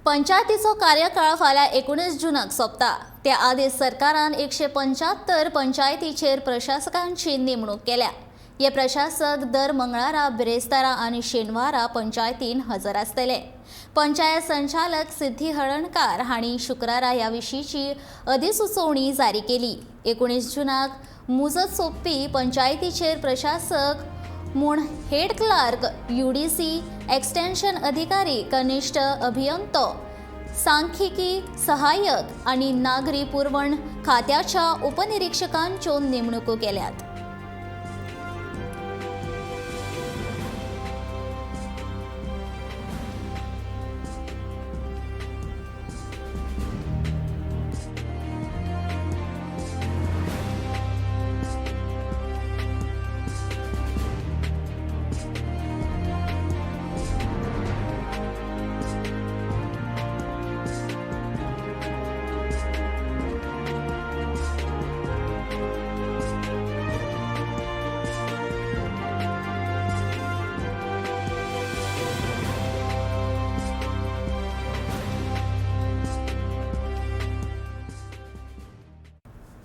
पंचायतीचो कार्यकाळ फाल्यां 19 जूनाक सोंपता। त्या आदी सरकारान 175 पंचायतीचेर प्रशासकांची नेमणूक केल्या। हे प्रशासक दर मंगळारा, बिरेस्तारा आनी शेनवारा पंचायतीन हजर आसतले। पंचायत संचालक सिद्धी हळर्णकार हांणी शुक्रारा ह्या विशींची अधिसुचोवणी जारी केली। 19 जूनाक मुजत सोंपपी पंचायतीचेर प्रशासक म्हूण हेड क्लार्क, UDC, एक्सटेन्शन अधिकारी, कनिश्ठ अभियंतो, सांख्यिकी सहाय्यक आनी नागरी पुरवण खात्याच्या उपनिरीक्षकांच्यो नेमणुको केल्यात।